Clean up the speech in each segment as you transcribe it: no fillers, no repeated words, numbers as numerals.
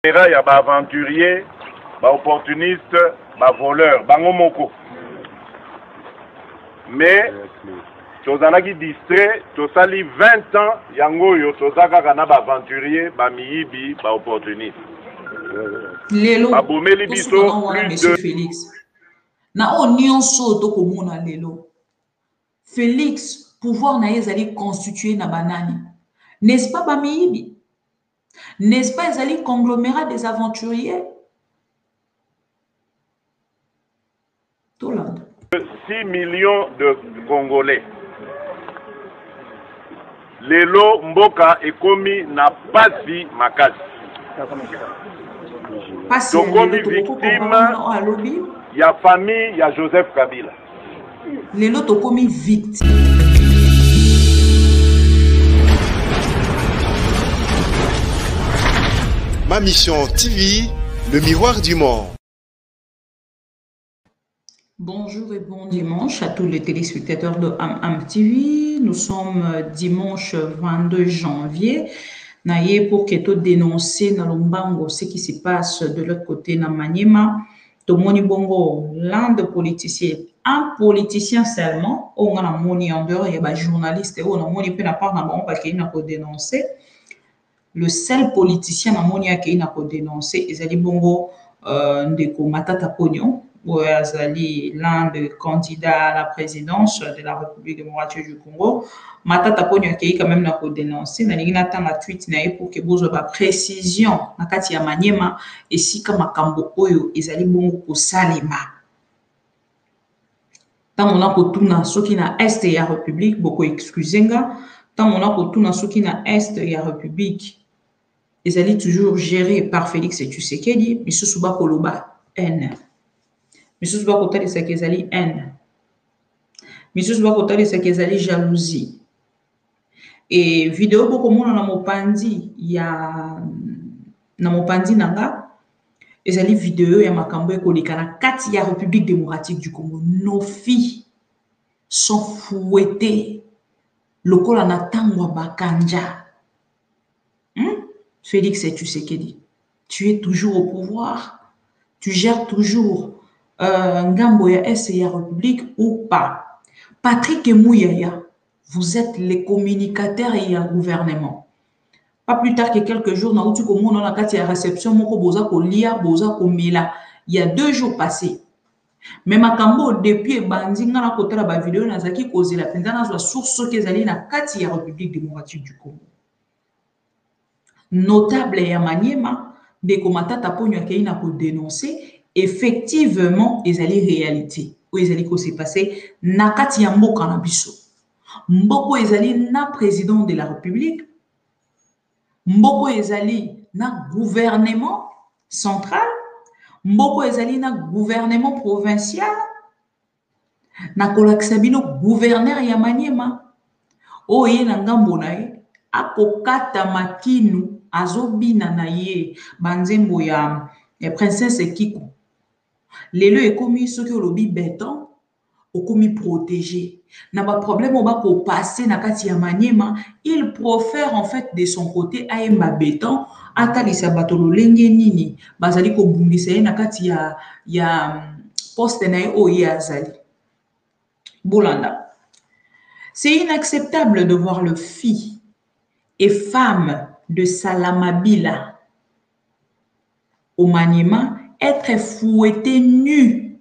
Il y a des aventuriers, des opportunistes, des voleurs, bango moko. Mais tozanaki distrait, tosali 20 ans, yango yo tozaka kana ba aventurier, ba miyibi, ba opportuniste. Lelo, babomeli biso plus de Félix. Na o nyonso to komona lelo. Félix, pouvoir na ezali constitué na banani. N'est-ce pas ba miyibi? N'est-ce pas ezali conglomérat des aventuriers? Tout le monde. 6 millions de Congolais. Lelo mboka ekomi na pasi makasi. Tokomi victime ya famille ya Joseph Kabila. Lelo tokomi victime. Ma mission TV, le miroir du monde. Bonjour et bon dimanche à tous les téléspectateurs de Am TV. Nous sommes dimanche 22 janvier. Naye pour que tout dénoncer na Lombango ce qui se passe de l'autre côté na Maniema. Tomoni bongo l'un de politiciens, un politicien seulement. On a moni en dehors il y a des journalistes et on a moni peu na part na bon parce qu'il n'a pas dénoncé. Le seul politicien na moni a qui n'a pas dénoncé ezali bongo ndeko Matata Ponyo. Azali l'un des candidats à la présidence de la République démocratique du Congo. Matata Ponyo qui quand même n'a pas dénoncé. N'a pas la tweet na pour que vous ayez précision na kati ya Maniema et si comme makambo oyo ezali bongo ko salema. Tant on a ko tuna soki na est ya République beaucoup excusenga. Tant on a ko tuna soki na est ya République ezali toujours géré par Félix Tshisekedi. Misusu ba koloba N. Misusu ba kotali sa kezali haine. Misusu ba kotali sa kezali jalousie. Et vidéo boko mona na mopandi ya na mopandi nanga ezali vidéo ya makambo ekoleka na kati ya République démocratique du Congo. Nos filles sont fouettées lokola na tangwa bakanja. Félix Tshisekedi, tu es toujours au pouvoir, tu gères toujours Ngambo ya est ya République ou pas. Patrick Mouyaya, vous êtes les communicateurs et un gouvernement. Pas plus tard que quelques jours, na uti ko mona na kati ya réception moko boza ko lia boza ko mela. Il y a 2 jours passés. Mais makambo depuis bandi nga na kotala ba vidéo na zaki kozela penza na zo source ke zali na kati ya République démocratique du Congo. Notable ya Maniema de Matata Ponyo qui na ko dénoncer effectivement ezali réalité ou ezali ko s'est passé na kati ya mboka na biso. Mboko ezali na président de la République. Mboko ezali na gouvernement central. Mboko ezali na gouvernement provincial. Na kolakisa bino gouverneur ya Maniema. Oye na ngambo na ye akokata makinu azobina na ye banzembo ya princesse Kiko. Lelo ekomi soki olobi béton okomi protégé. Na ba problème oba ko passer na kati ya Maniema, il profère en fait de son côté ayemba béton atalisa batolo lenge nini bazali ko bungisa ye na kati ya poste na ye oye azali. Bolanda. C'est inacceptable de voir le filles et femmes de Salamabila au Maniema être fouettés nus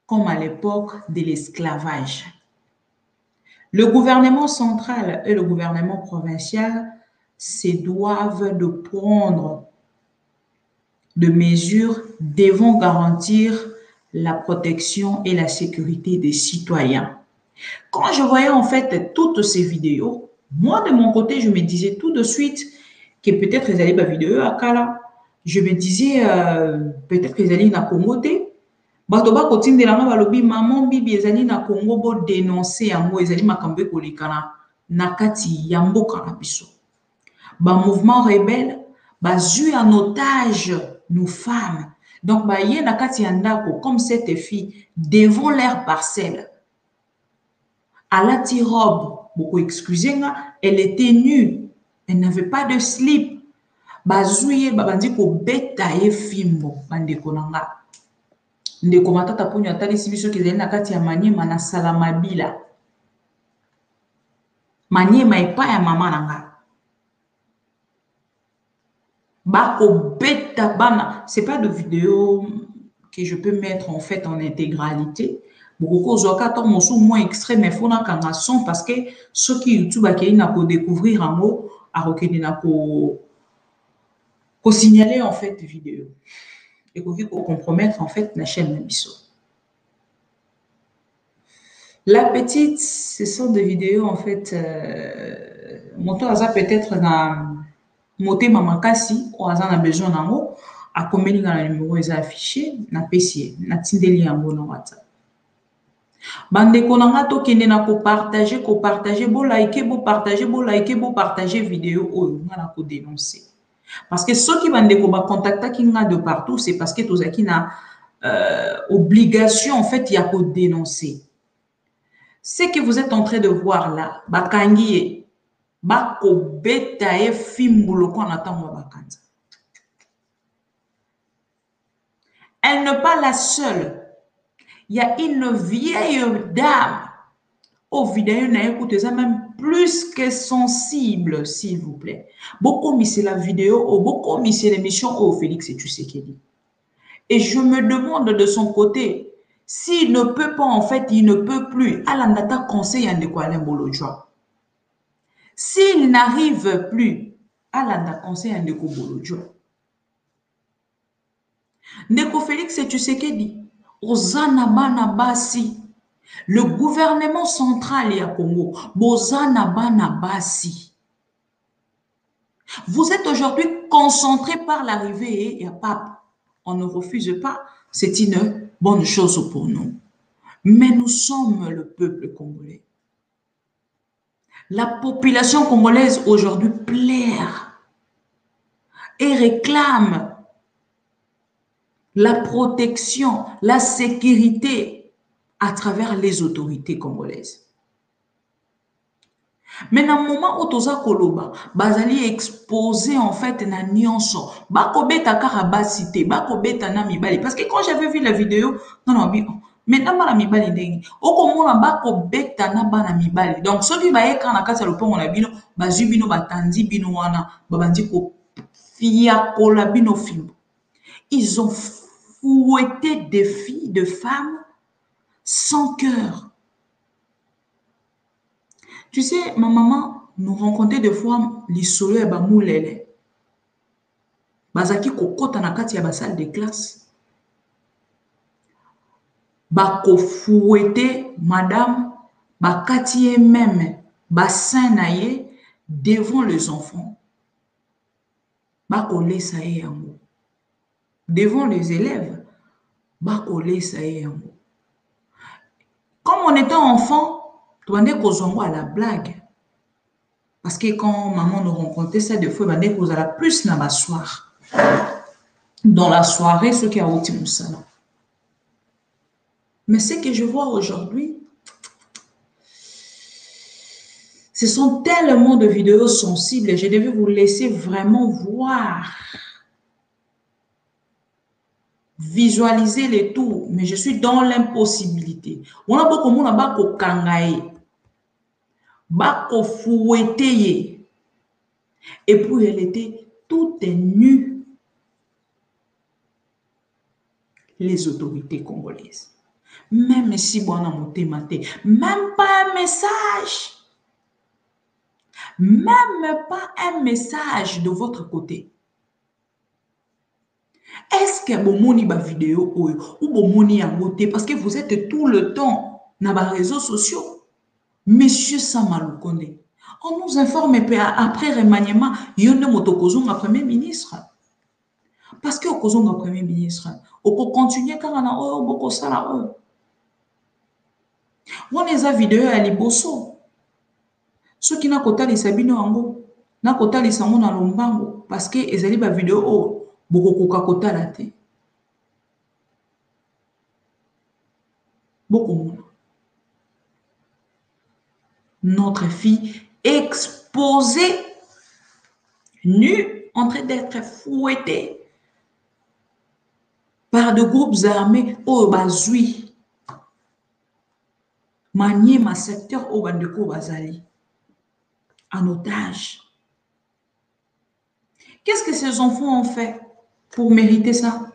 comme à l'époque de l'esclavage. Le gouvernement central et le gouvernement provincial se doivent de prendre de mesures devant garantir la protection et la sécurité des citoyens. Quand je voyais en fait toutes ces vidéos, moi de mon côté, je me disais tout de suite que peut-être ils allaient pas vidéo à Kala. Je me disais peut-être qu'ils allaient na Congo. Batoba kotin de la balobi maman bibi ezali na Congo bo dénoncer yango ezali makambe kolekana na kati ya mboka na biso. Ba mouvement rebelle ba zu en otage nos femmes. Donc ba ye na kati ya ndako comme cette fille devant leur parcelle. À la robe, beaucoup excusez-moi, elle était nue, elle n'avait pas de slip. bazwi babandi kobeta ye fimbo bandeko na nga ndeko matata ponyo atalisi biso ezali na kati ya Maniema na Salamabila Maniema epai ya mama na nga bakobeta bana. C'est pas de vidéo que je peux mettre en fait en intégralité. Beaucoup de mosu moins extrait mais faut na kanga son parce que ceux qui YouTube a na ko découvrir en mot a reconnu na ko signaler en fait vidéo et ko compromettre en fait la chaîne Nabiso. La petite, ce sont des vidéos en fait mon temps peut-être dans moté mamakasi ou aza na besoin nango akomeli na numéro eza affiché na pesier na tindeli yango na WhatsApp. Bandeko na nga tokende na ko partager bo liker bo partager vidéo oyo nga na ko dénoncer parce que ceux qui bandeko ba contactaki nga de partout c'est parce que tozaki na obligation en fait ya ko dénoncer. Ce que vous êtes en train de voir là bakangi bakobeta ye fimbulo kwa natango bakanza. Elle n'est pas la seule. Il y a une vieille dame au vidéo na écoute ça même plus que sensible s'il vous plaît. Beaucoup mis la vidéo ou beaucoup mis l'émission au Félix et tu sais qu'il dit. Et je me demande de son côté s'il ne peut pas en fait il ne peut plus alandata conseil en de quoi l'embolojoa. S'il n'arrive plus à la conseil en de quoi l'embolojoa. Ndeko Félix et tu sais qu'il dit. Ozana bana basi. Le gouvernement central ya Congo. Bozana bana basi. Vous êtes aujourd'hui concentré par l'arrivée et à pape. On ne refuse pas. C'est une bonne chose pour nous. Mais nous sommes le peuple congolais. La population congolaise aujourd'hui plaire et réclame la protection, la sécurité à travers les autorités congolaises. Mais dans le moment où toza koloba, bazali exposé en fait na nyonso, bakobeta karabasité, bakobeta na mibali. Parce que quand j'avais vu la vidéo, non, mais na bana mibali dengi, okomona bakobeta na bana mibali. Donc soki ba ekra na kati ya lopongo na bino, bazwi bino batandi bino wana, babandi ko fia kola bino fimbo. Ils ont fouetté des filles, de femmes sans cœur. Tu sais, ma maman nous rencontrait des fois les solo et bamoulele. Bazaki kokota na kati ya salle de classe. Bako fouetté madame, bakati même bassin naye devant les enfants. Bako lesa yango. Devant les élèves, bako lesa yango. Comme on était enfant, tu vas dire à la blague. Parce que quand maman nous rencontrait ça, des fois, tu vas dire plus dans la soirée. Dans la soirée, ce qui a été mon salon. Mais ce que je vois aujourd'hui, ce sont tellement de vidéos sensibles et je devais vous laisser vraiment voir. Visualiser les tout, mais je suis dans l'impossibilité. On a beaucoup de monde bako kangaye, bako fouetté, et puis elle était toute nue. Les autorités congolaises, même si bon même pas un message, même pas un message de votre côté. Est-ce que vous avez une vidéo ou vous avez une parce que vous êtes tout le temps dans les réseaux sociaux? Monsieur Samaloukonde, on nous informe après remaniement, il y a un premier ministre. Parce que au premier ministre, on peut continuer quand on a beaucoup de salaire. On a des vidéos à Liboso. Ceux qui n'ont pas de sabino ango, n'a pas de sango na lombango parce que les ali ba vidéo beaucoup kokakota la té. Beaucoup. Notre fille exposée nue en train d'être fouettés par de groupes armés au Bazui. Manier ma secteur au Bandeko Bazali. En otage. Qu'est-ce que ces enfants ont fait pour mériter ça?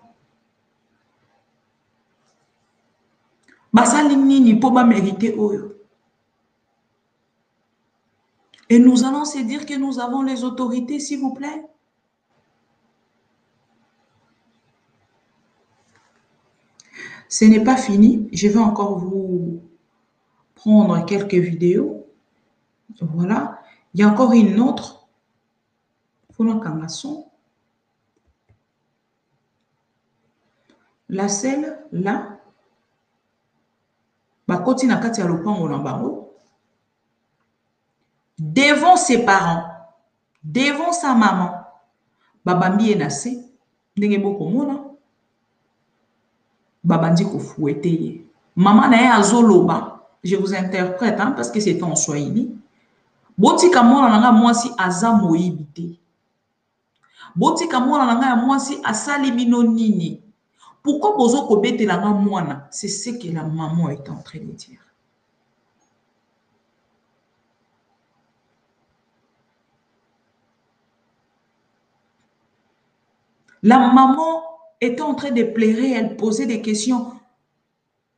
Basali nini pour mériter oyo. Et nous allons se dire que nous avons les autorités, s'il vous plaît. Ce n'est pas fini. Je vais encore vous prendre quelques vidéos. Voilà. Il y a encore une autre. La selle, là. Bakoti na kati ya lopango na bango. Devant ses parents, devant sa maman, babambi enase, ndenge boko mona, babandi ko fouette ye. Maman na ye azoloba, je vous interprète hein, parce que c'est en Swahili. Botika mona nanga mwasi aza moyibite. Botika mona nanga mwasi asali bino nini. Pourquoi bozo ko betela nga mwana? C'est ce que la maman est en train de dire. La maman était en train de pleurer, elle posait des questions.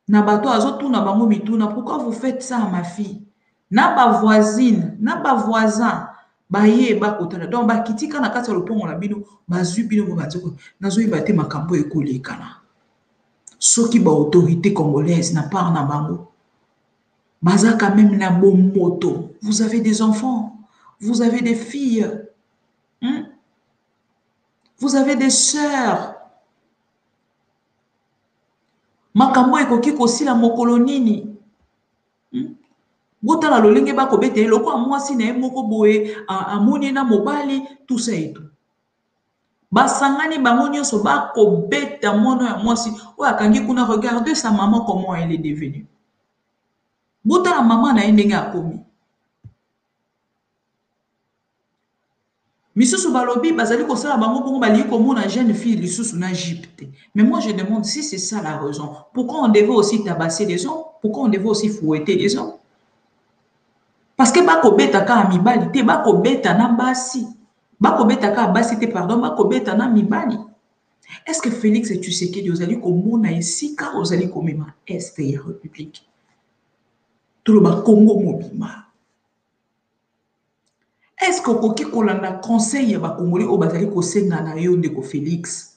Nabato azotu na bango mituna, pourquoi vous faites ça à ma fille? Na ba voisine, na ba voisin, ba ye ba kotala. Donc ba kitika na kati ya lopongo na bino, ba zui bino ba zoko. Nazo yibate makambo ekolekana. Soki ba autorité congolaise na part na bango. Baza quand même na bon moto. Vous avez des enfants, vous avez des filles. Vous avez des sœurs. Makambo ekoki kosila mokolo nini. Botala lolenge bako bete loko amwasi na moko boye amoni na mobali tout ça et tout. Basangani bango nyonso bako beta mono ya mwasi oyo akangi kuna regarder sa maman comment elle est devenue. Botala maman na ndenge akomi. Misusu balobi bazali ko sala bango bongo bali ko mona jeune fille lisusu na Egypte. Mais moi je demande si c'est ça la raison. Pourquoi on devait aussi tabasser les hommes? Pourquoi on devait aussi fouetter les hommes? Parce que bako beta ka mibali te bako beta na basi. Bako beta ka basi te pardon bako beta na mibali. Est-ce que Félix et Tshisekedi ozali ko mona esika ozali ko mema Est ya République? Tout le Congo mobima. Est-ce que koki kolanda conseil ya bakongoli o bazali ko senga na yo ndeko Félix?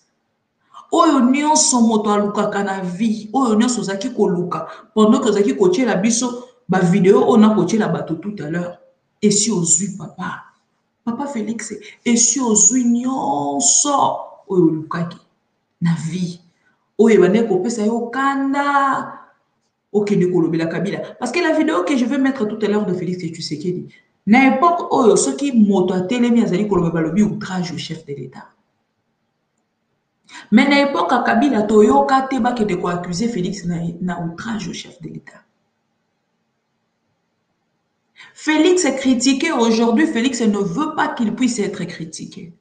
Oyo nyonso moto alukaka na vie, oyo nyonso zaki koluka pendant que zaki kotiela biso ba vidéo on a kotiela bato tout à l'heure. Et si ozui papa? Papa Félix et si ozui nyonso oyo lukaki na vie. Oyo bane ko pesa yo kanda. Ok, Nikolobela Kabila. Parce que la vidéo que je vais mettre tout à l'heure de Félix Tshisekedi, na époque oyo ceux qui moto a télémi azali kolobela lobi outrage au chef de l'État. Mais na époque à Kabila toyoka te ba kete ko accuser Félix na outrage au chef de l'État. Félix est critiqué aujourd'hui, Félix ne veut pas qu'il puisse être critiqué.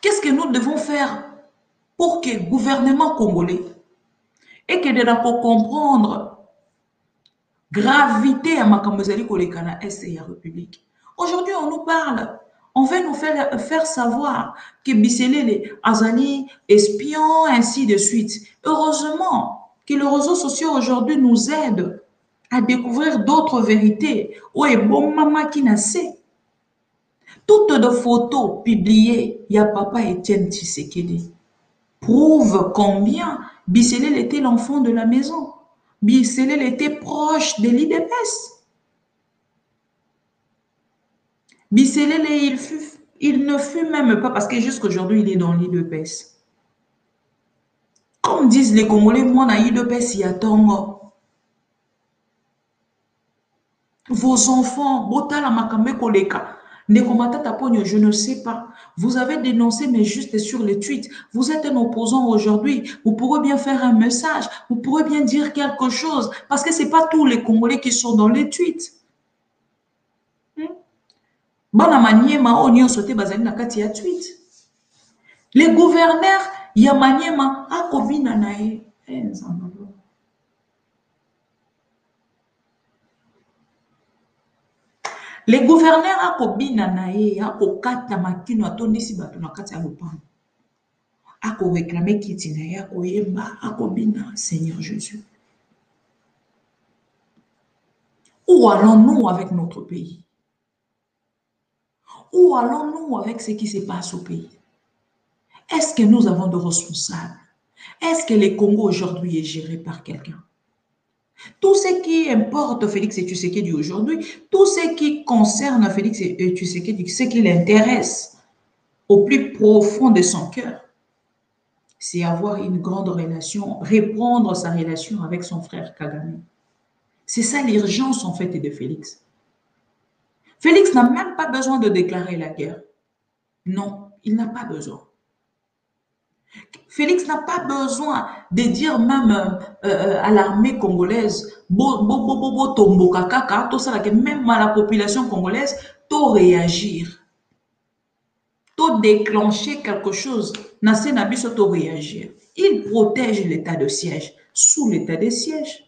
Qu'est-ce que nous devons faire pour que le gouvernement congolais et que de la comprendre gravité à Makambozali Kolekana Est et la République. Aujourd'hui, on nous parle, on veut nous faire savoir que Bisselé, Azali, espion, ainsi de suite. Heureusement que les réseaux sociaux aujourd'hui nous aident à découvrir d'autres vérités. Oui, bon maman qui n'a sait. Toutes les photos publiées, il y a papa Étienne Tshisekedi, prouvent combien Bisselé était l'enfant de la maison. Bisselé était proche de l'IDPS. Bisselé, il ne fut même pas, parce que jusqu'aujourd'hui, il est dans l'IDPS. Comme disent les Congolais, moi, dans l'IDPS, il y a Tongo. Vos enfants, Botala Makambe Koleka, je ne sais pas. Vous avez dénoncé, mais juste sur les tweets. Vous êtes un opposant aujourd'hui. Vous pourrez bien faire un message. Vous pourrez bien dire quelque chose. Parce que ce n'est pas tous les Congolais qui sont dans les tweets. Bana Maniema o nyo sote bazali na kati ya tweet. Les gouverneurs ya Maniema akobina na ye. Les gouverneurs akobina na ye akokata makino atondisi bato na kati ya lopango. Ako réclamer kiti na ye akoyemba akobina Seigneur Jésus. Où allons-nous avec notre pays? Où allons-nous avec ce qui se passe au pays? Est-ce que nous avons de responsables? Est-ce que le Congo aujourd'hui est géré par quelqu'un? Tout ce qui importe Félix Tshisekedi aujourd'hui, tout ce qui concerne Félix Tshisekedi, ce qui l'intéresse au plus profond de son cœur, c'est avoir une grande relation, reprendre sa relation avec son frère Kagame. C'est ça l'urgence en fait de Félix. Félix n'a même pas besoin de déclarer la guerre. Non, il n'a pas besoin. Félix n'a pas besoin de dire même à l'armée congolaise, même à la population congolaise, de réagir, de déclencher quelque chose. De réagir. Il protège l'état de siège. Sous l'état de siège,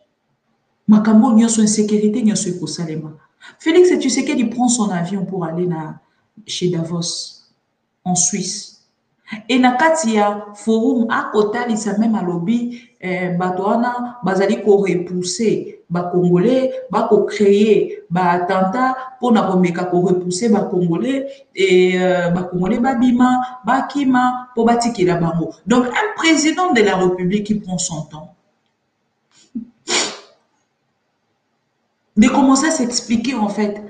Makambo n'y a son insécurité, n'y a son salema. Félix Tshisekedi prend son avion pour aller chez Davos, en Suisse. Et na kati ya forum akotalisa même à lobby bato wana bazali ko repousser ba congolais ba ko créer ba attentat pour na komeka ko repousser ba congolais et ba congolais babima ba kima pour batikila bango. Donc un président de la République qui prend son temps de commencer à s'expliquer en fait.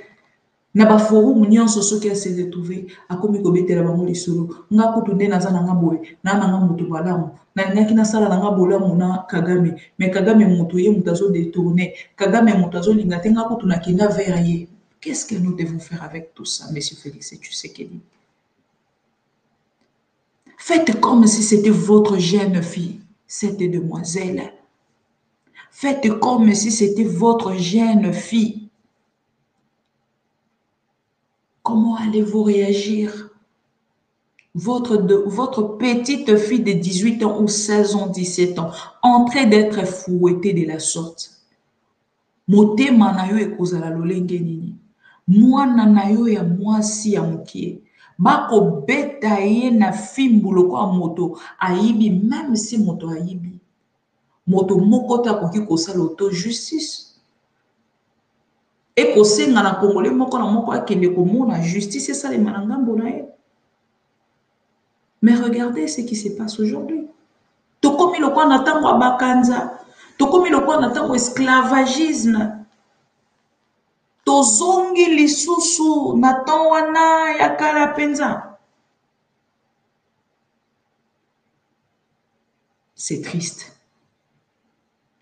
Na ba forum nyonso soki se retrouver akomi ko betela bango lisolo nga kutunde naza na ngaboye na nga mutu balamu na ngaki na sala na ngabolamu na Kagame mais Kagame mutu ye mutazo détourner Kagame mutazo linga tenga kutuna kinga vers ye. Qu'est-ce que nous devons faire avec tout ça, monsieur Félix Tshisekedi? Faites comme si c'était votre jeune fille, cette demoiselle. Faites comme si c'était votre jeune fille. Comment allez-vous réagir? Votre petite fille de 18 ans ou 16 ans, 17 ans, en train d'être fouettée de la sorte. Motema na yo ekozala lolenge nini. Mwana na yo ya mwasi ya mokie. Bako beta ye na fimbulo kwa moto ayibi, même si moto ayibi. Moto moko ta koki kosala auto-justice. Et kosenga na Congolais moko na moko akende komona justice ça les manangambo na ye. Mais regardez ce qui se passe aujourd'hui. Tokomi lokwa na tango abakanza, tokomi lokwa na tango esclavagisme. Tozongi lisusu na tango wana ya kala penza. C'est triste.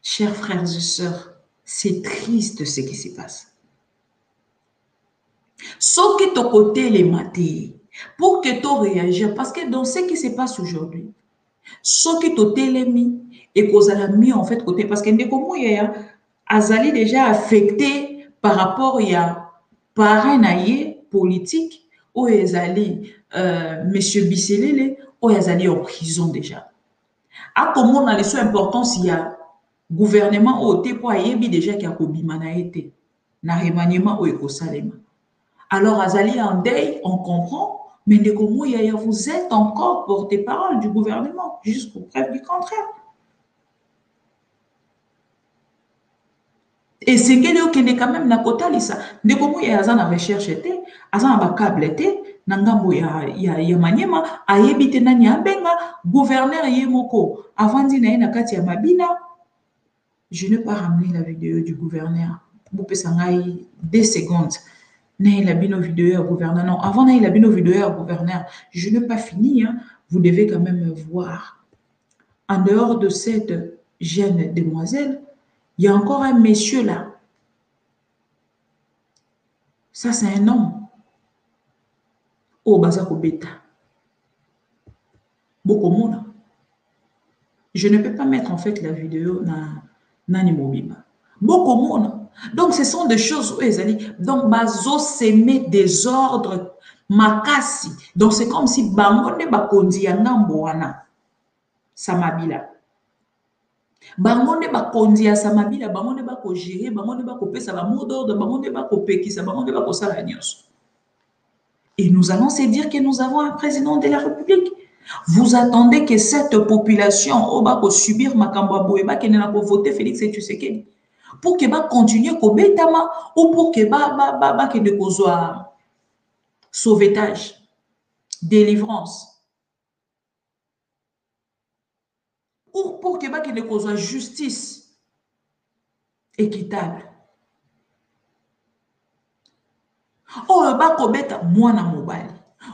Chers frères et sœurs, c'est triste ce qui se passe. Sauf que ton côté les matés, pour que tu réagir, parce que dans ce qui se passe aujourd'hui, sauf que tu t'es mis et qu'on a mis en fait côté, parce que Ndeko Mouyaya azali déjà affecté par rapport à parrain politique où ezali monsieur Bisselele où ezali en prison déjà. A comment on a les sous importance il y a gouvernement au te pour yebi déjà qui a kobima na été na remaniement au ekosalema. Alors, Azali en deuil, on comprend, mais Ndeko Mouyaya, vous êtes encore porte-parole du gouvernement, jusqu'aux preuves du contraire. Et c'est que est quand même na kota lisa. Ndeko Mouyaya a na recherche été, azan ba câble été, nangambo ya Maniema, ayebite nani abenga, gouverneur yemoko, avant dina na kati ya Mabina. Je n'ai pas ramené la vidéo du gouverneur. Vous pouvez s'en 2 secondes. Il a bien nos vidéos gouverneur. Non, avant il a bien nos vidéos gouverneur. Je n'ai pas fini. Hein. Vous devez quand même voir. En dehors de cette jeune demoiselle, il y a encore un monsieur là. Ça, c'est un homme. Oh, Bazako Beta. Bokomona. Je ne peux pas mettre en fait la vidéo Nani Mobima. Bokomona. Donc, ce sont des choses où ils allaient. Donc, bazo s'aimer des ordres makasi. Donc, c'est comme si bango ne bakondi ya ngambo wana samabila. Bango ne bakondi ya samabila, bango ne bako gérer, bango ne bako pesa ba mot d'ordre, bango ne bako pekisa, bango ne bako sala nyonso. Et nous allons se dire que nous avons un président de la République. Vous attendez que cette population au bako subir makambo boyeba que ne ko voter Félix Tshisekedi pour que ba continuer ko betama ou pour que ba que de kozwa sauvetage, délivrance, ou pour que ba que de kozwa justice équitable. Oh, ba ko beta mwana mobali.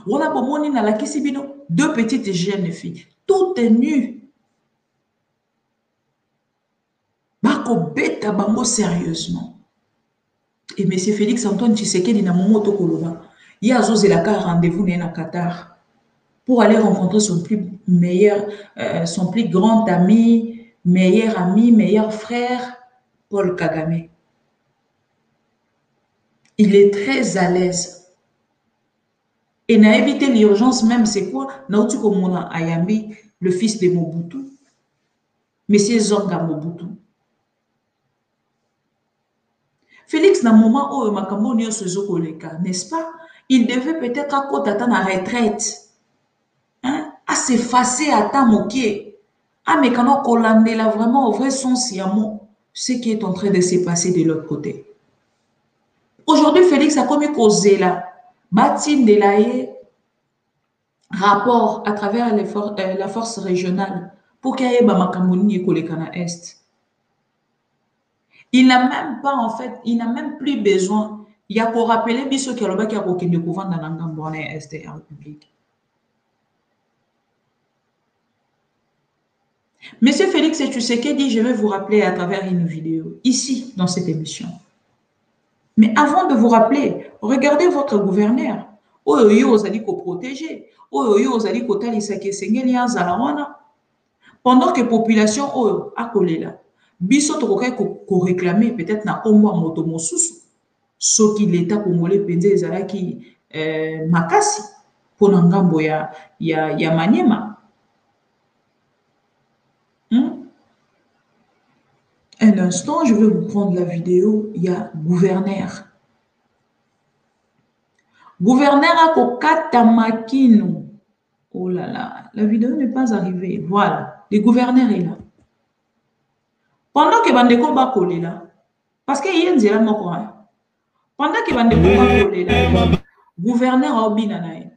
Wala bomoni na lakisi bino deux petites jeunes filles, toutes nues. Bako beta bango sérieusement. Et M. Félix Antoine Tshisekedi na momoto koloba, il y a un rendez-vous na Qatar pour aller rencontrer son plus grand ami, meilleur frère, Paul Kagame. Il est très à l'aise. Et n'a évité l'urgence même, c'est quoi? Nautu Komona Ayambi, le fils de Mobutu, Monsieur Zonga Mobutu. Félix, dans le moment où Makambo n'y a ce zokoleka, n'est-ce pas? Il devait peut-être à côté attendre la retraite, hein? À s'effacer à ta moquer, à mécano collander là vraiment au vrai sens yamo, ce qui est en train de se passer de l'autre côté. Aujourd'hui, Félix a commis causé là. Bâti de la rapport à travers la force régionale pour qu'il y ait Makamoni et Kolekana Est. Il n'a même pas, en fait, il n'a même plus besoin. Il y a pour rappeler Bisso Kialoba qui a aucun de couvent dans l'Angambouane Est de la République. Monsieur Félix Tshisekedi, je vais vous rappeler à travers une vidéo, ici, dans cette émission. Mais avant de vous rappeler, regardez votre gouverneur. Oyo vous allez protéger. Oyo vous allez talisake sengeli zalawana. Pendant que la population a collé là, biso to ko réclamer peut-être na komwa moto mosusu. Ce qui l'état congolais penze ezalaki makasi pour ngambo ya Maniema. Un instant, je vais vous prendre la vidéo. Il y a gouverneur. Gouverneur à Kokata Makino. Oh là là, la vidéo n'est pas arrivée. Voilà, le gouverneur est là. Pendant que Bandeko va coller là, parce qu'il y a une zéla moko, pendant que Bandeko va coller là, gouverneur a obina nae.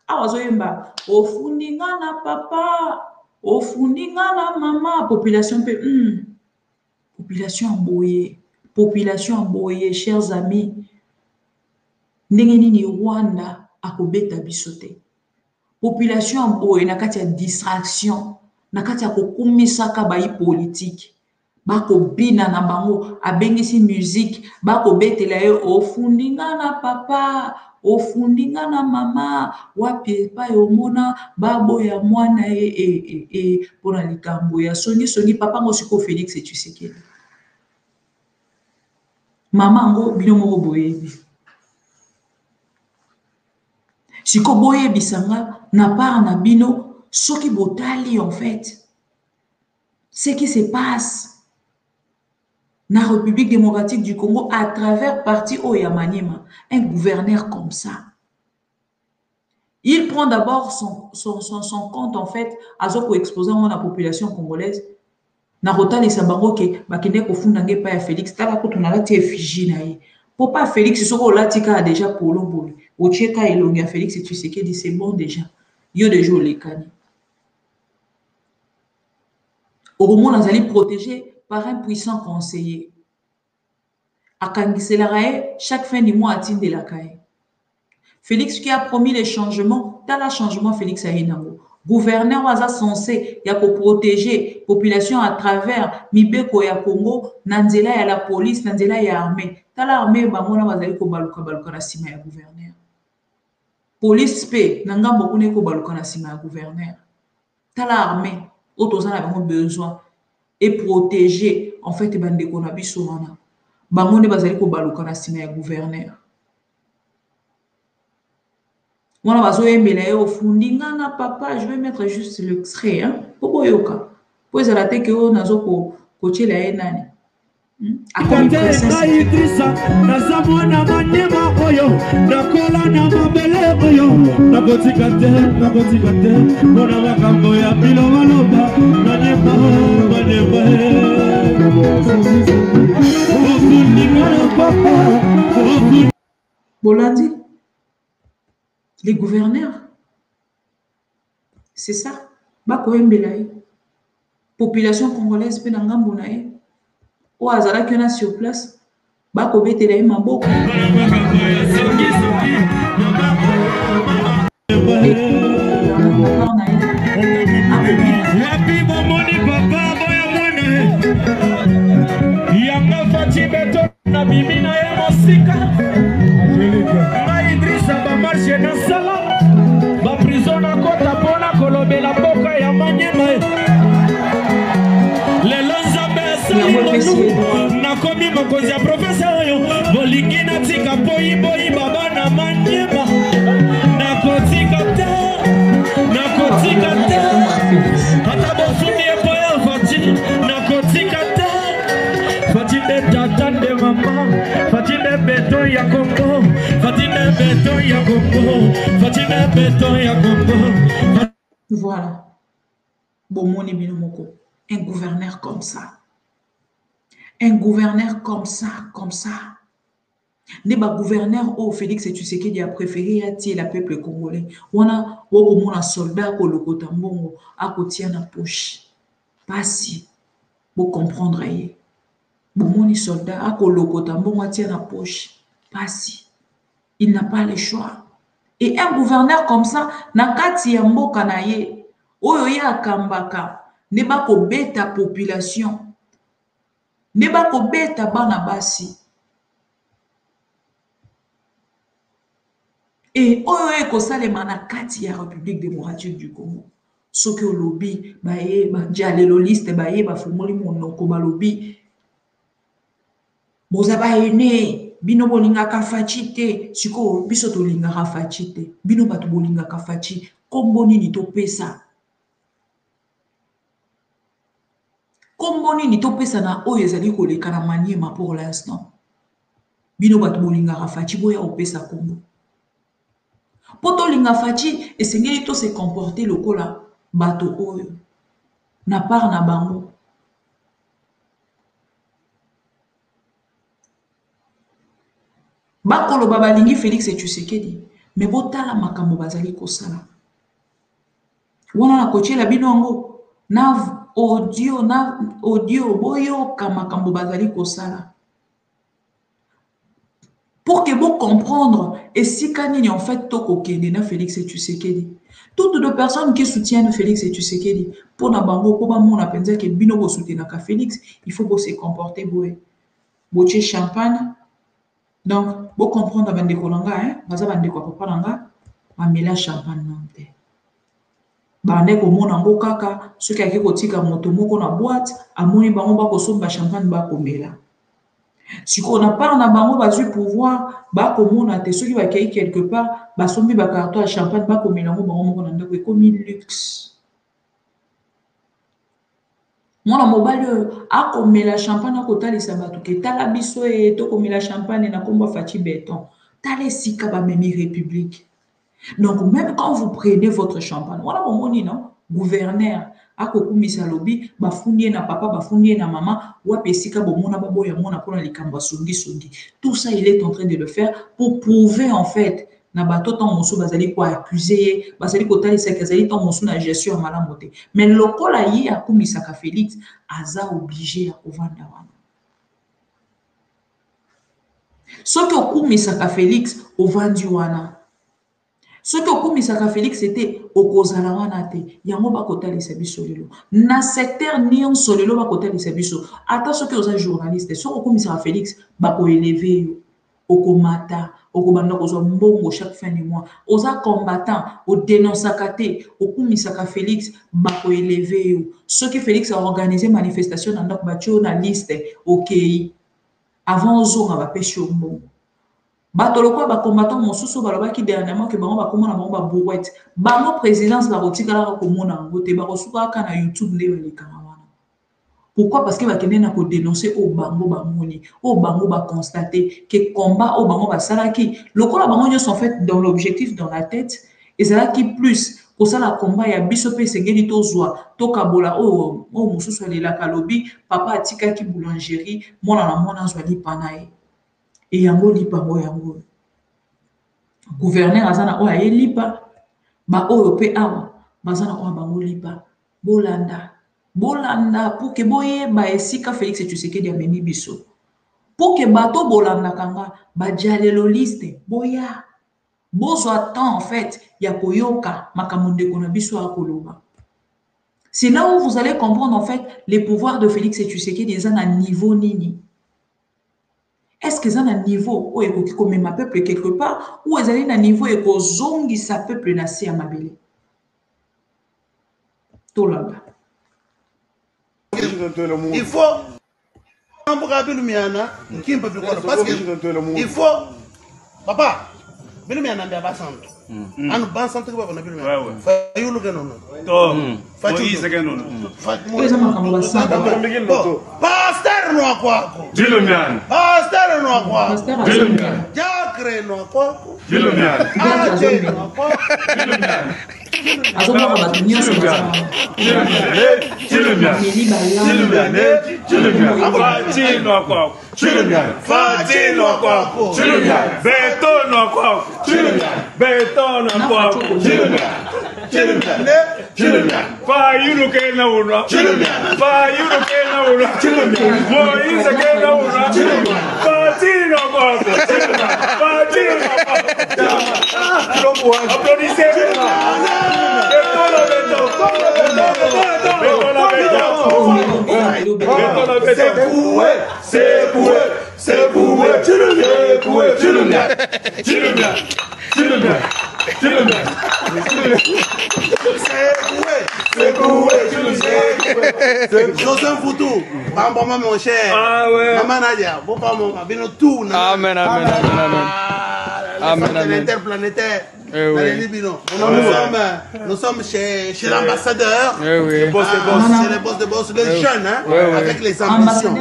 Awazoyemba, ofundinga na papa, ofundinga na maman, population peut. Population emboyée, chers amis. Ndengeni Rwanda akobeta bisote. Population emboyée, nakati ya distraction, nakati ya kokumisaka bayi politique. Bako bina na bango, abengisi musique, bako betela yo ofundinga na papa, ofundinga na mama, wapi pa yomona babo ya mwana pona likambo ya songi papa ngo siko Félix Tshisekedi. Mama ngo bino moko boyebi. Siko boyebi sanga na part na bino soki botali en fait. Ce qui se passe dans la République démocratique du Congo à travers parti Oyamaniema, un gouverneur comme ça. Il prend d'abord son compte en fait à ce pour exposer à la population congolaise. Narota les sabango ke bakende ko fundange pa ya Félix tala ko tunala ti effigie na ye. Pour pas Félix soko latika a déjà polo boy. O cheka elonga Félix Tshisekedi c'est bon déjà. Yo déjà les kani. Au moins nous allons protéger par un puissant conseiller. Akangiselarae chaque fin du mois atteint de la caille. Félix qui a promis les changements, dans le changement Félix Aïnango. Gouverneur waza censé ya ko protéger population à travers mibeko ya Congo, nanzela ya la police, nanzela ya armée. Tala armée bamona bazali ko baluka na sima ya gouverneur. Police pe nanga bokune ko baluka na sima ya gouverneur. Tala armée autoza na bango besoin et protéger en fait bandeko na biso wana. bango nde bazali kobaluka na nsima ya gouverneur. Mwana bazoyembela ye ofundi nga na papa, je vais mettre juste l'extrait hein po boyoka po ezala te ke oyo nazo kotiela ye nani akomi Idrissa naza mwana manyema oyo nakola na mabele oyo nakotika te mpona makambo ya bino maloba manyema Bolandi, les gouverneurs, c'est ça. Bakoembelaye. Population congolaise pe na ngambo na ye. O azala ki na sur place. Bakobetela ye maboko. Na bimina ya mosika Idrissa ba marche na sala ba prison na kota pona kolobela boka ya manyema le lonzambe sala na komi mokonzi ya professeur oyo bolingi na tika boyi baba na manyema na kotika te ata bofundi e poya fati na kotika te Fatine tatande mama, Fatine beton ya Congo, Fatine beton ya Congo, Fatine beton ya Congo. Voilà. Bomoni binomoko. Un gouverneur comme ça. Un gouverneur comme ça. Neba gouverneur au Félix Tshisekedi a préféré attirer le peuple congolais. On a un soldat ko lokota mbongo a kotia na poche. Pas si. Pour comprendre aye. Bomoni soldat a kolokota mbongo atia na poche. Pasi. Il n'a pas le choix. Et un gouverneur comme ça, na kati ya mboka na ye, oyo ya akambaka, ne ba ko beta population, ne ba ko beta bana basi. Et oyo e ko salema na kati ya République démocratique du Congo. Soki o lobby, ba ye, ba jalelo liste, ba ye, ba fumoli monoko, ba lobby, Bozaba ene, bino bolinga kafachi te, siko biso to linga kafachi te, bino batu bolinga kafachi, kombo nini to pesa. Kombo nini to pesa na oyo ezali koleka na Maniema pour l'instant. Bino batu bolinga kafachi boya opesa kombo. Poto linga fachi esengeli to se comporter lokola bato oyo. Na part na bango. Bakolo babalingi Félix Tshisekedi, mais botala makambo bazali kosala. Wana na kochela bino ngo na audio boyo makambo bazali kosala. Pour que vous comprendre et si kanini en fait toko kende na Félix Tshisekedi. Toutes les personnes qui soutiennent Félix Tshisekedi pour na bango pour ba mona penza que bino bo soutenir ka Félix, il faut se comporter boye. Boche champagne. Donc, vous comprenez que vous avez dit que champagne. Bande ko mona ngo kaka soki ake kotika moto moko na boîte amoni bango ba kosomba champagne ba komela. Siko na part na bango bazui pouvoir ba komona te soki ba kei quelque part ba sombi ba carton ya champagne ba komela ngo bango moko na ndako ekomi luxe. Mwana mobali akomela champagne akotalisa bato ke tala biso e tokomela champagne na komba fachi beton. Tala sika ba memi république. Donc même quand vous prenez votre champagne, voilà mon moni non, gouverneur akokumisa lobi bafundi na papa bafundi na maman wa pesika bomona baboya mona pona likamba songi. Tout ça il est en train de le faire pour prouver en fait na bato tant mosu bazali ko accuser bazali ko talisa kazali tant mosu na gestion malamu te. Mais lokola yi akumisa ka Félix aza obligé à kovanda wana. Soki okumisa ka Félix ovandi wana. Ce que okumisaka Félix c'était okozala wana te yango bakotalisa biso lelo na secteur nyonso lelo bakotalisa biso ata soki oza journaliste soki okumisaka Félix bakoeleve yo okomata okobanda kozwa mbongo chaque fin du mois oza combattant odenonsaka te okumisaka Félix bakoeleve yo soki Félix a organisé manifestation na ndako batio na liste okay avant ozonga bapesi yo mbongo. Bato lokwa ba combattant mosusu balobaki dernièrement que bango bakomona bango ba brouette. Bango présidence bakotikala komona yango te bakosuka kaka na YouTube nde balekanga wana. Pourquoi? Parce que bakende na ko dénoncer au bango bamoni, au bango ba constater que combat au bango basalaki. Lokola bango nyonso en fait dans l'objectif dans la tête ezalaki plus kosala combat ya biso pe segeli tozwa tokabola o mosusu alelaka lobi papa atikaki boulangerie mwana na mwana azwa lipa na ye. Et yango lipa ngo yango gouverneur azana oyo aye lipa ba oyo pe awa bazana oyo bango lipa bolanda pour que boyeba esika Félix Tshisekedi amemi biso pour que bato bolanda kanga bajalelo liste boya bozwa temps en fait ya koyoka makambo ndeko na biso akoloba. C'est là où vous allez comprendre en fait les pouvoirs de Félix Tshisekedi eza na niveau nini. Est-ce que ça a un niveau où il faut que ma peuple quelque part ou est-ce qu'il a un niveau où il faut zongi sa peuple nassi à Mabélé? Tout là. Il faut parce que il faut papa Bilumiana ndio basantu anu basantu kwa na Bilumiana fayulu kenono to Moise kenono pastor no kwako Bilumiana pastor no kwako Bilumiana Jacre no kwako Bilumiana aje no kwako Bilumiana azoma ba nyonso Joseph Foutou, maman mon cher, maman Nadia, bon pas mon bino tout. Amen, amen, amen, amen, amen. Interplanétaire. Nous sommes chez l'ambassadeur, chez les boss de boss, les jeunes, avec les ambitions.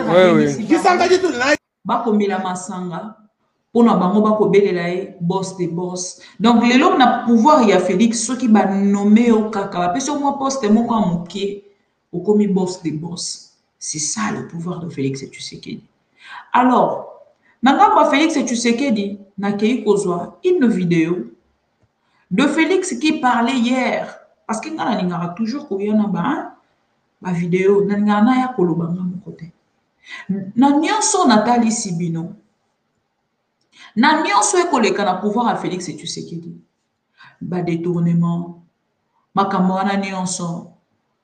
Qui s'engagent tout là. Bakomila masanga. Pour nous, bango boss de boss. Donc, les hommes na pouvoir ya Félix, ceux qui ba nommé au kaka, parce que moi poste mon quand mon pied, au commis boss de boss. C'est ça le pouvoir de Félix Tshisekedi. Alors, nangamba Félix Tshisekedi na kei kozwa une vidéo de Félix qui parlait hier, parce que ngana ningara toujours koyona ba vidéo, na ngana ya kolobanga mon côté. Na nyonso Nathalie Sibino. Na nyonso ekoleka na pouvoir à Félix Tshisekedi. Ba détournement, makambo wana nyonso,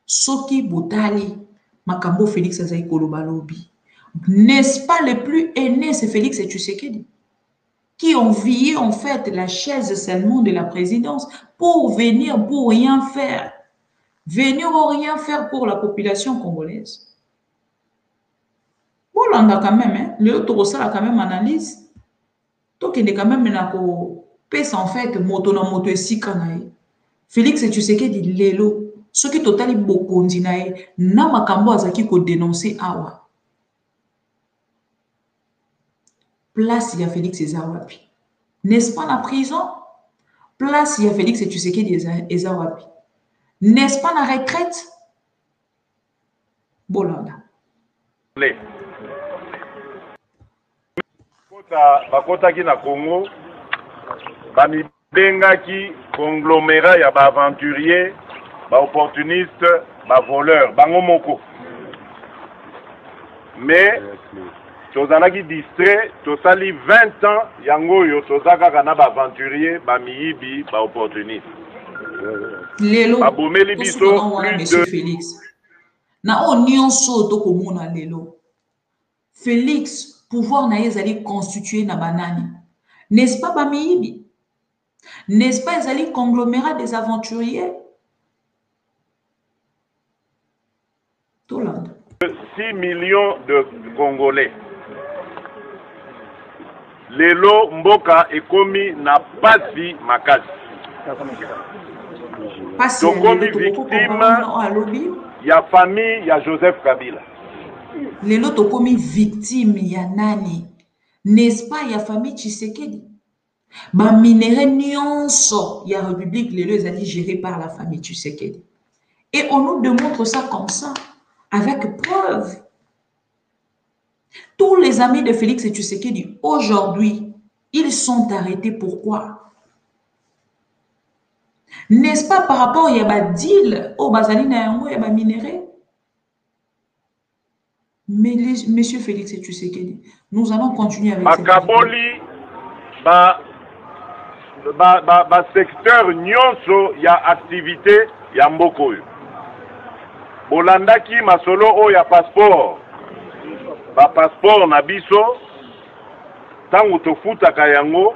soki botali, makambo Félix azai koloba lobi. N'est-ce pas le plus aîné, c'est Félix Tshisekedi, qui ont envié en fait la chaise seulement de la présidence pour venir pour rien faire. Venir pour rien faire pour la population congolaise. Bon, là, on a quand même, hein, le autre a quand même analyse. Donc, il est quand même là pour pèse en fait moto na moto ici kanaï. Félix Tshisekedi lelo, ce qui totali bokondi naï, na makambo azaki ko dénoncer awa. Place il y a Félix Ezawapi. N'est-ce pas la prison? Place il y a Félix Tshisekedi Ezawapi. N'est-ce pas la retraite? Bolanda. Bakotaki na Congo, bamibengaki conglomérat ya ba aventurier, ba opportuniste, ba voleur, bango moko. Mais tozanaki distrait, tosali 20 ans yango yo tozaka na ba aventurier, ba miyibi, ba opportuniste. Lelo. Abomeli biso plus de Félix. Na o nyonso to komona lelo. Félix pouvoir na ezali constitué na banani. N'est-ce pas bamiyibi? N'est-ce pas ezali conglomérat des aventuriers? Tout le monde. 6 millions de Congolais. lelo mboka ekomi na pasi makasi. Tokomi victime ya famille ya Joseph Kabila. Lelo tokomi victime ya nani? N'est-ce pas ya famille Tshisekedi? Ba minéraux nyonso ya République lelo ezali géré par la famille Tshisekedi. Et on nous démontre ça comme ça, avec preuve. Tous les amis de Félix Tshisekedi, aujourd'hui, ils sont arrêtés. Pourquoi? N'est-ce pas par rapport à un deal au Bazalina Yango et à minéraux? Mais monsieur Félix Tshisekedi, nous allons continuer avec cette Makaboli, secteur nyonso ya activité ya mbokoyo. Bolandaki masolo o ya passeport. Ba passeport na biso tangu tofutaka yango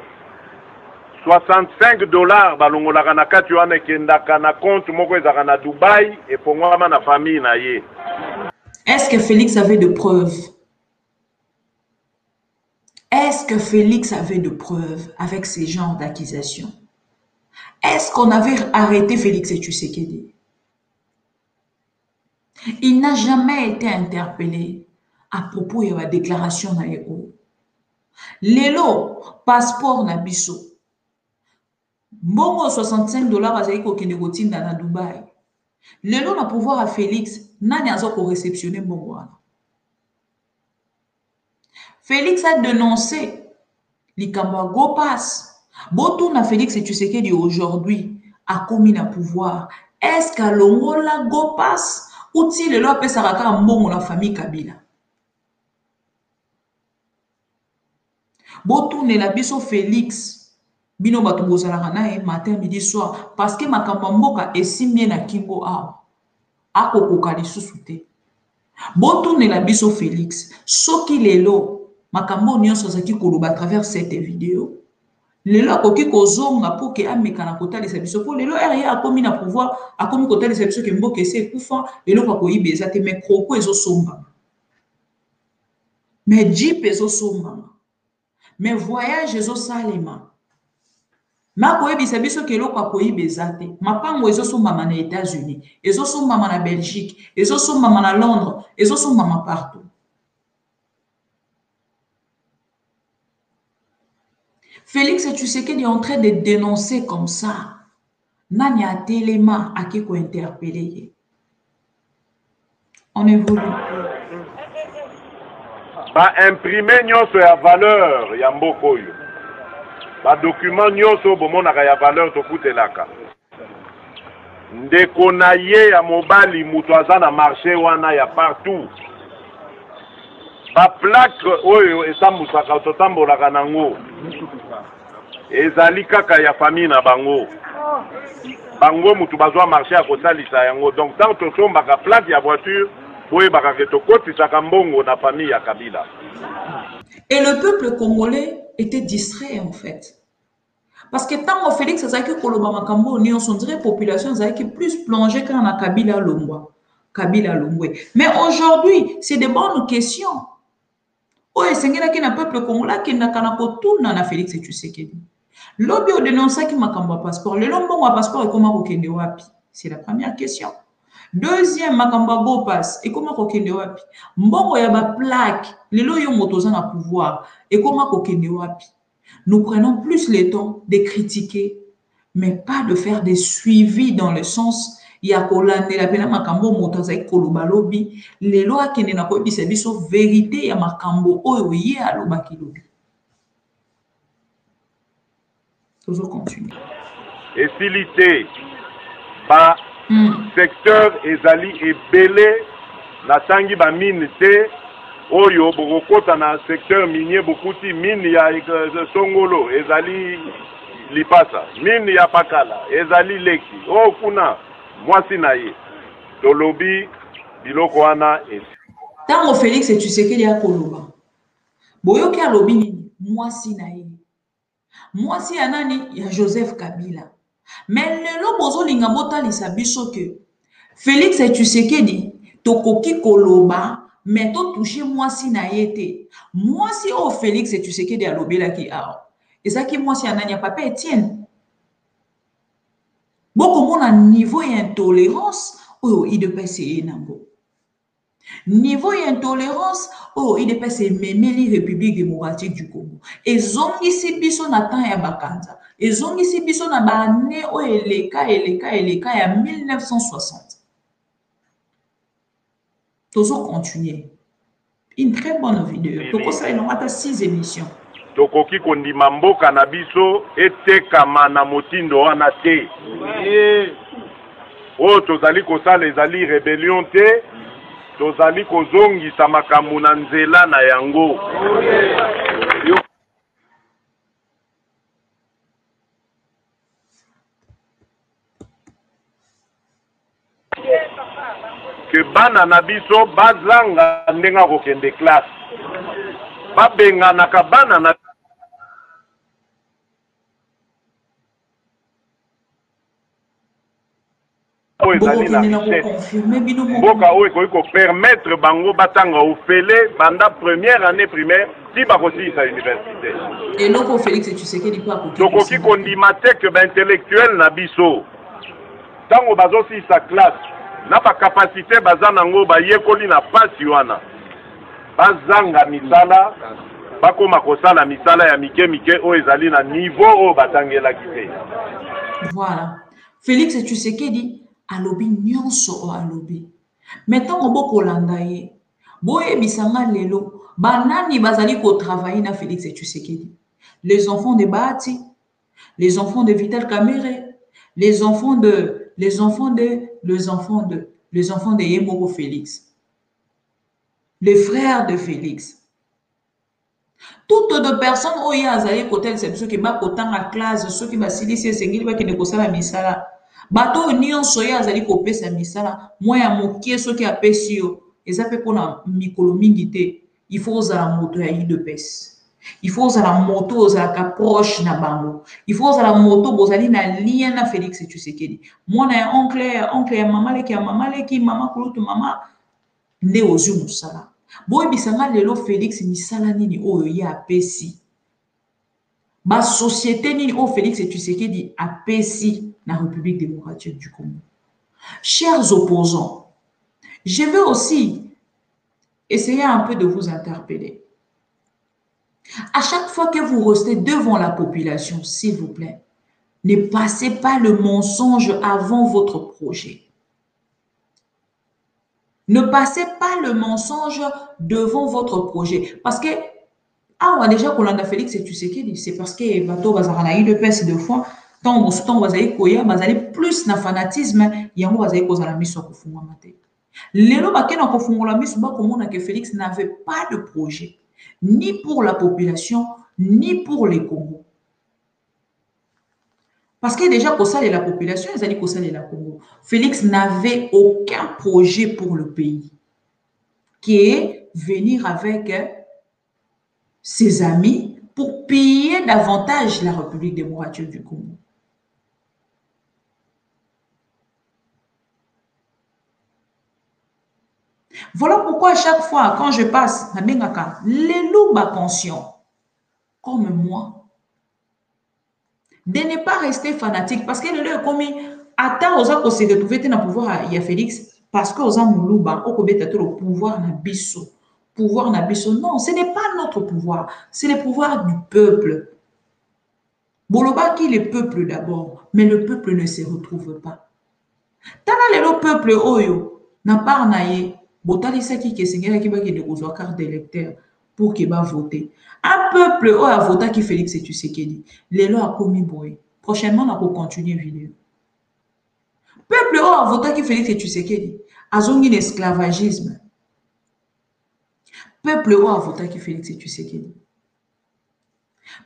$65 balongolaka na kati wana ekendaka na compte moko ezaka na Dubaï epongwama na famille na ye. Est-ce que Félix avait de preuves? Est-ce que Félix avait de preuves avec ces genres d'accusations? Est-ce qu'on avait arrêté Félix Tshisekedi? Il n'a jamais été interpellé à propos de la déclaration na yeko. Lelo, passeport na biso. Mbongo $65 azali ko kende kotinda na Dubaï. Lelo na pouvoir à Félix, nani azo ko réceptionner mbongo wana. Félix a dénoncé likambo go pass. Botou na Félix Tshisekedi aujourd'hui a commis na pouvoir. Est-ce qu'à longola go pass ou ti lelo apesa kaka mbongo na famille Kabila? Botourne la biso Félix bino bato bozalaka na matin midi soir parce que makambo mboka esimie na kingo awa akokoka lisusu te. Botourne la biso Félix soki lelo makambo nyonso azaki koloba à travers cette vidéo lelo akoki kozonga pour que ameka na kotalisa biso po lelo RIA akomi na pouvoir akomi kotalisa biso ke mboka ese ekufa lelo bakoyiba eza te mais kroko ezosomba mais jeep ezosomba mais voyage ezo salema. Mako ebisa biso ke loko akoyiba eza te. Mapango ezo sombama na États-Unis, ezo sombama na Belgique, ezo sombama na Londres, ezo sombama partout. Félix Tshisekedi est en train de dénoncer comme ça. Nani a téléma à qui ko interpeller. On évolue. Ba imprimer nyonso ya valeur ya mbokoyo. Ba document nyonso bomonaka ya valeur tokutelaka. Ndeko na ye ya mobali mutu aza na marché wana ya partout. Ba plaque oyo esambusaka totambolaka nango. Ezali kaka ya famille na bango. Bango mutu bazwa marché ya kosalisa yango. Donc tant tosombaka plaque ya voiture et le peuple congolais était distrait en fait. Parce que tant que Félix Azaki Koloba Makambo, on dirait que la population est plus plongée qu'en a Kabila Longwa. Mais aujourd'hui, c'est des bonnes questions. Oh, et c'est un peuple congolais qui n'a qu'à tourner na Félix Tshisekedi. L'objet au dénoncer qui Makambo passeport. Le long à passeport et comment Okende wapi? C'est la première question. Deuxième, Makamba go pass. Et comment kokende wapi? Mbongo ya ba plaque. Lelo yo motoza na pouvoir. Et comment kokende wapi? Nous prenons plus le temps de critiquer, mais pas de faire des suivis dans le sens ya kolande la pena makambo motoza ikoloba lobi. Lelo akende na ko bisa biso vérité ya makambo oyo ye aloba kilobi. Toujours continuer. Et s'ilité ba secteur ezali ebele na tangi ba mine te oyo bokota na secteur minier bokuti mine ya Songolo ezali Lipasa mine ya Pakala ezali Leki o kuna mwasi na ye tolobi biloko wana tango Félix Tshisekedi ya koloba boyoki alobi nini mwasi na ye mwasi ya nani ya Joseph Kabila. Mais lelo bozo linga botalisa biso que Félix Tshisekedi tokoki koloba mais to toucher moi si na yete moi si oh Félix et tu sais que de alobela qui a et ça qui moi si ananya papa Etienne beaucoup mon a niveau intolérance oh il de passer nango niveau intolérance oh il de passer memeli République démocratique du Congo et zongi si biso na temps ya bakanza et zongi si biso na ba année oh eleka ya 1960 toujours continuer. Une très bonne vidéo. Donc, ça, il y a 6 émissions. Tokoki kondima mboka na biso etekama na motindo wana te. Oh, tozali kosala ezali rébellion te, tozali kozongisa makambo na nzela na yango. Que bana na biso bazanga ndenga kokende classe babenga na kabana na mboka oyo ekoki kopermettre bango batanga ofele banda première année primaire ti bakosilisa université eloko Félix Tshisekedi tokoki kondima te ke baintellectuel na biso ntango bazosilisa classe na ba capacité bazanango bayekoli na pasi wana bazanga misala bakoma kosala misala ya mike o ezali na niveau o batangela kite. Voilà. Félix Tshisekedi alobi nyonso o alobi. Maintenant obo kolanda ye. Boye bisanga lelo banani bazali ko travailler na Félix Tshisekedi. Les enfants de Bahati, les enfants de Vital Kamerhe, les enfants de Yemboko Félix, les frères de Félix. Toutes de personnes où il y a azali côté c'est ceux qui ba kotan la classe, ceux qui ba silisi sengili ba kende kosala misala. Bato nyonso ya azali ko pesa misala, moi ya mokie ceux qui apesi yo, ezape pona mikolo mingi te. Il faut za moto ya UDPS. Il faut que la moto soit proche na bango. Il faut que la moto bozali na lien na Félix Tshisekedi. Moi na oncle ya mama leki mama kulutu mama nde ozu musala. Boy bisanga lelo Félix misala nini oyo ya apesi. Ba société nini o Félix Tshisekedi apesi na République démocratique du Congo. Chers opposants, je vais aussi essayer un peu de vous interpeller. À chaque fois que vous restez devant la population, s'il vous plaît, ne passez pas le mensonge avant votre projet. Ne passez pas le mensonge devant votre projet. Parce que, on a déjà qu'on a Félix Tshisekedi, c'est parce que bateau bazarana eu de pèse deux fois, tant on va aller plus na fanatisme, yango bazali kozala miso ko funga mate. Lelo bakena ko fungola miso ba komona que Félix n'avait pas de projet. Ni pour la population, ni pour les Congo. Parce que déjà, pour ça, la population, ils allaient pour ça, la Congo. Félix n'avait aucun projet pour le pays, qui est venir avec ses amis pour piller davantage la République démocratique du Congo. Voilà pourquoi à chaque fois, quand je passe à Bengaka, les loups conscients, comme moi, de ne pas rester fanatique, parce que le loup comme attend aux autres se retrouver dans le pouvoir, il y a Félix, parce que aux autres loups, au le pouvoir na biso. Pouvoir na biso. Non, ce n'est pas notre pouvoir, c'est le pouvoir du peuple. Boloba qui est le peuple d'abord, mais le peuple ne se retrouve pas. Tana le peuple oyo, na par naye, botalisa ki sengela ki baki de kozwa carte d'électeur pour qu'il va voter. Un peuple a voté qui Félix Tshisekedi. Les lois a commis boy. Prochainement, on va continuer la vidéo. Peuple a voté qui Félix Tshisekedi. A zongi l'esclavagisme. Peuple a voté qui Félix Tshisekedi.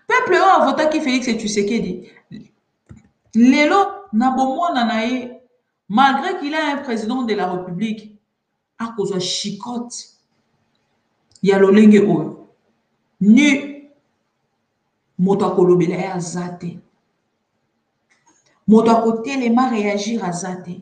Peuple a voté qui Félix Tshisekedi. Les lois n'a bon nanaye. Malgré qu'il a un président de la République, à cause de chicote, il y a l'olenge oyo. Ni motakolobela ya zate. Motakotelema réagir à zate.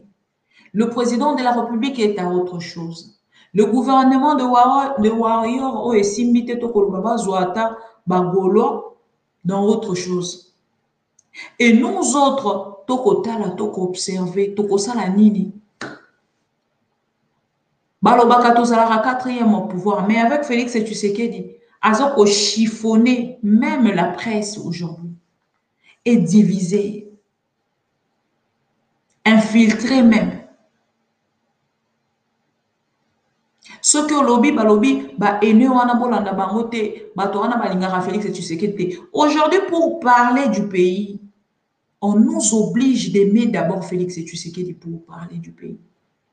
Le président de la République est à autre chose. Le gouvernement de Warrior o esimbite to kolobaba zoata bagolo dans autre chose. Et nous autres, tokotala, toko-observer, tokosala nini. Balobaka tozalaka 4e au pouvoir, mais avec Félix Tshisekedi, azoko chiffonner même la presse aujourd'hui et diviser, infiltrer même. Ce que lobby ba ene wana bolanda bango te bato wana balingaka Félix Tshisekedi. Aujourd'hui, pour parler du pays, on nous oblige d'aimer d'abord Félix Tshisekedi pour parler du pays.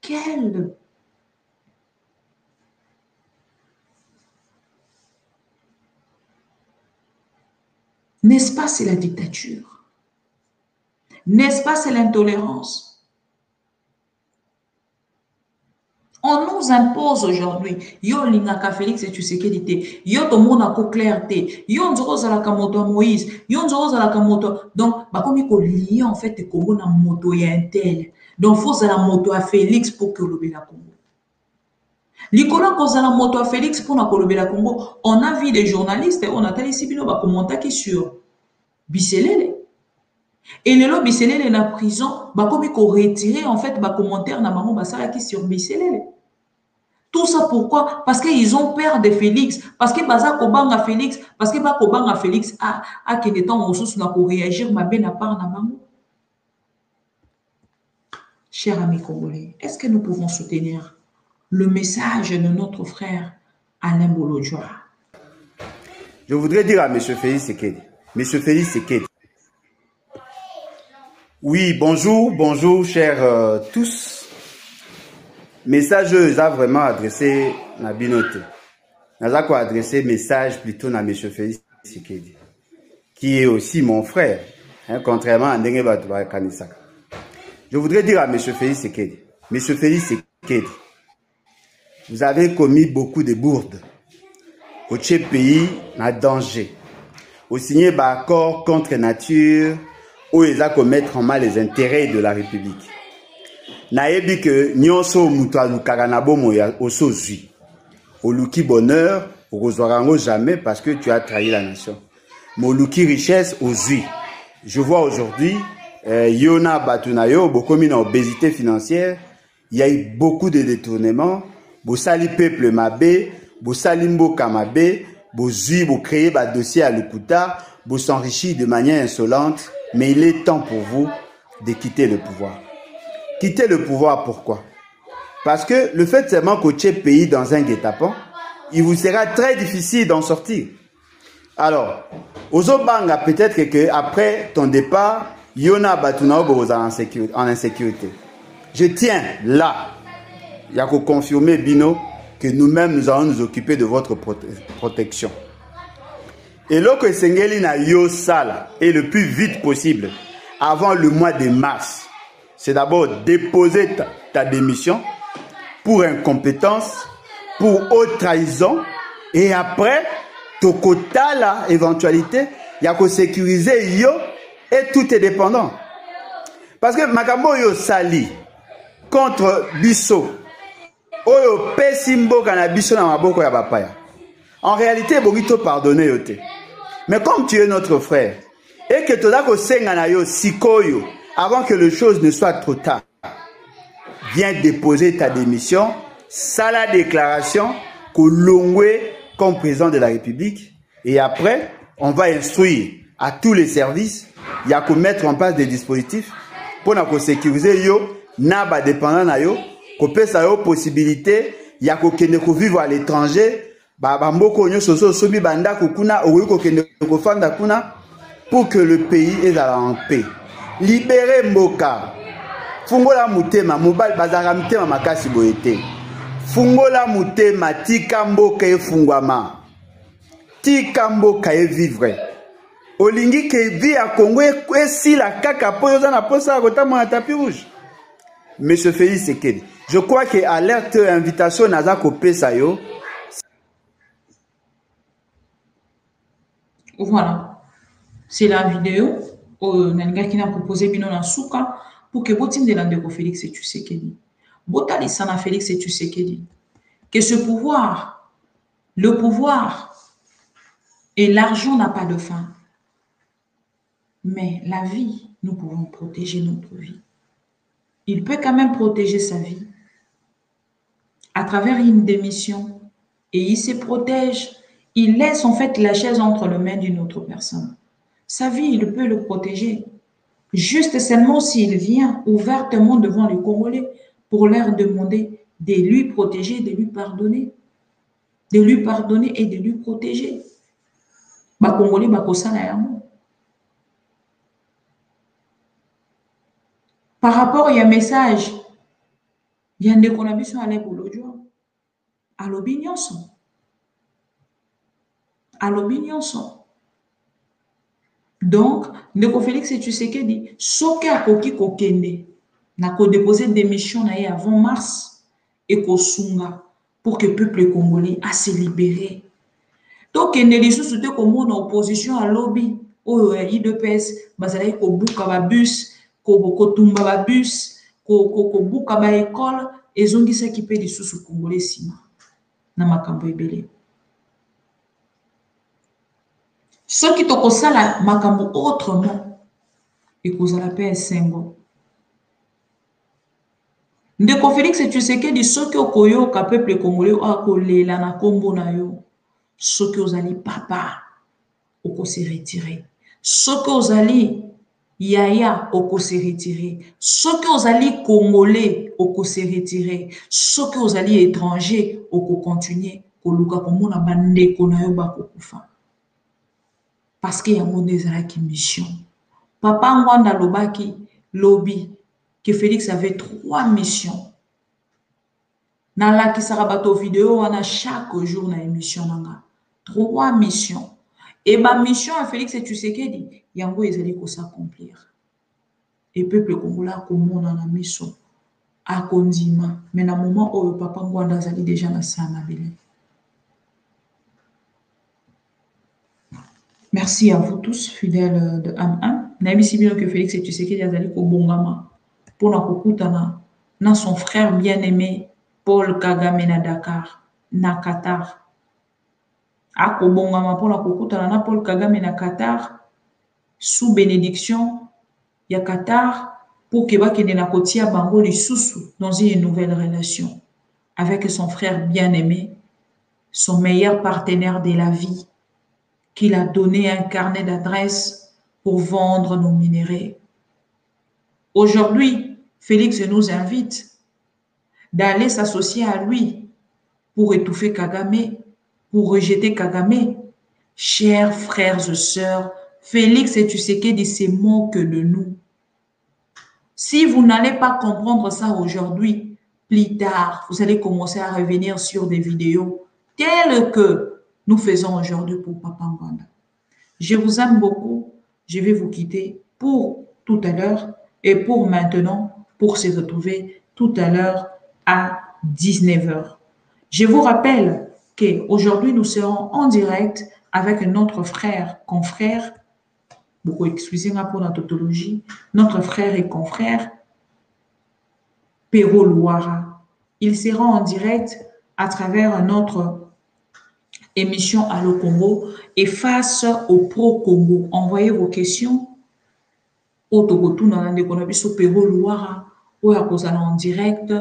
Quel n'est-ce pas, c'est la dictature? N'est-ce pas, c'est l'intolérance? On nous impose aujourd'hui, yo lingaka Félix Tshisekedi te, yo to mona ko clair te, yo nzoko zalaka moto Moïse, yo nzoko zalaka moto. Donc, bakomi ko lier en fait Congo na moto ya intel. Donc, faut zala moto à Félix pour que lobela Congo. Likolo ko zala moto à Félix pour na ko lobela Congo. On a vu des journalistes, on a tali sibino ba commenter sur Biselele. Et le lobby Biselele na prison, bakomi ko retirer en fait ba commentaire na bango basala ki sur Biselele. Tout ça pourquoi? Parce qu'ils ont peur de Félix, parce que baza kobanga Félix, parce que ba kobanga Félix a kene temps ressources na ko réagir ma ben à part na bango. Chers amis congolais, est-ce que nous pouvons soutenir le message de notre frère Alain Bolodjoa? Je voudrais dire à M. Félix Tshisekedi, M. Félix Tshisekedi. Oui, bonjour, chers tous. Message, a vraiment adressé à Binote. N'a quoi adressé message plutôt à M. Félix Tshisekedi, qui est aussi mon frère, hein, contrairement à Ndenge Kanisaka. Je voudrais dire à M. Félix Tshisekedi, M. Félix Tshisekedi, vous avez commis beaucoup de bourdes. Au pays en danger. Au signé un accord contre nature où ils ont commettre en mal les intérêts de la République. Naebi que nyonso muto alukaka na bomo ya osozui. Oluki bonheur, okozwarango jamais parce que tu as trahi la nation. Moluki richesse ozui. Je vois aujourd'hui Yona Batunayo, bokomi na obésité financière, il y a eu beaucoup de détournements, bosali peuple mabé, bosali mboka mabé, bozui, bo créer ba dossier à Lukuta, bo s'enrichir de manière insolente, mais il est temps pour vous de quitter le pouvoir. Quitter le pouvoir, pourquoi? Parce que le fait seulement que tu es pays dans un guet-apens, il vous sera très difficile d'en sortir. Alors, aux Obanga, peut-être que après ton départ, Yona Batuna en insécurité. Je tiens là, il y a qu'à confirmer Bino que nous-mêmes nous allons nous occuper de votre protection. Et là que Sengeli na yo sala et le plus vite possible, avant le mois de mars, c'est d'abord déposer ta démission pour incompétence, pour haute trahison, et après, tokota la éventualité, il y a qu'à sécuriser yo et tout est dépendant. Parce que makambo yo sali contre biso, oyo pesimbo kana biso na maboko ya bapaya. En réalité, bonito pardonner yote. Mais comme tu es notre frère, et que tu as senga na yo sikoyo, avant que les choses ne soient trop tard, viens déposer ta démission, ça la déclaration Kolongwe comme président de la République, et après, on va instruire à tous les services, il y a qu'à mettre en place des dispositifs pour sécuriser yo, naba dépendant na yo, qu'on peut sa possibilité, il y a qu'à vivre à l'étranger, mboko nyo soso sobi banda kokuna oyo kokende kofanda kuna pour que le pays est en paix. Libérer mboka. Fungola mutema mobile bazara mutema makasi boyete. Fungola mutema tika mboka efungwama. Tika mboka e vivre. Olingi ke vi a Congo esi la kaka po yoza na posa kotama na tapis rouge. Monsieur Félix Tshisekedi, je crois que alerte invitation naza kopesa yo. Voilà, c'est la vidéo qui a proposé Bino Nasuka pour que Botim de l'Andeko Félix Tshisekedi. Botali Sana Félix Tshisekedi. que ce pouvoir, le pouvoir et l'argent n'a pas de fin. Mais la vie, nous pouvons protéger notre vie. Il peut quand même protéger sa vie à travers une démission et il se protège. Il laisse en fait la chaise entre les mains d'une autre personne. Sa vie, il peut le protéger. Juste seulement s'il vient ouvertement devant les Congolais pour leur demander de lui protéger, de lui pardonner. De lui pardonner et de lui protéger. Ba Congolais, ba kosala yango. Par rapport à un message, il y a des qu'on a vu sur Alep Olodjo. À l'opinion son. À l'opinion son. Donc, Ndeko Félix Tshisekedi, soki akoki kokende, na ko déposer démission na avant mars et ko sunga pour que le peuple congolais a se libérer. Donc, il y a des choses qui sont en opposition à lobby, au IDPS, bazali ko buka ba bus, ko tumba ba bus, ko buka ba école, et zongi sa qui peut des sous congolais sima. Na makambo ebele. Ceux qui toko sala makambo autrement, et qu'on a la paix sengo. Ndeko Félix Tshisekedi ceux qui okoyo ka peuple congolais akolela na kombo na yo. Ceux qui ozali papa oko se retirer. Ceux qui ozali yaya oko se retirer. Ceux qui ozali congolais oko se retirer. Ceux qui ozali étranger oko continuer koluka komona bande kona yo ba kokufa. Parce qu'il y a mon désir qui mission. Papa Ngwanda Lobaki lobby que Félix avait 3 missions. Nala qui sarabato vidéo on a chaque jour na émission nanga. 3 missions. Et ma mission à Félix Tshisekedi, yango ezali ko s'accomplir. Et peuple congolais comme na mission a kondima. Mais na moment où papa Ngwanda zali déjà na sana belé. Merci à vous tous, fidèles de AM1. Nabi Sibino que Félix Tshisekedi azali ko bongama pour na kokutana na son frère bien-aimé Paul Kagame na Dakar, na Qatar. Ako bongama pour na kokutana na Paul Kagame na Qatar sous bénédiction ya Qatar pour que bakende na kotia bango lisusu dans une nouvelle relation avec son frère bien-aimé, son meilleur partenaire de la vie, qu'il a donné un carnet d'adresses pour vendre nos minéraux. Aujourd'hui, Félix nous invite d'aller s'associer à lui pour étouffer Kagame, pour rejeter Kagame. Chers frères et sœurs, Félix Tshisekedi se moque de nous. Si vous n'allez pas comprendre ça aujourd'hui, plus tard, vous allez commencer à revenir sur des vidéos telles que nous faisons aujourd'hui pour Papa Ngwanda. Je vous aime beaucoup. Je vais vous quitter pour tout à l'heure et pour maintenant, pour se retrouver tout à l'heure à 19h. Je vous rappelle qu'aujourd'hui, nous serons en direct avec notre frère, confrère, beaucoup excusez-moi pour la tautologie, notre frère et confrère, Pero Louara. Il sera en direct à travers notre émission Allo Congo et face au Pro Congo. Envoyez vos questions au Togotou Nande Konabiso Pero Louara ou à en direct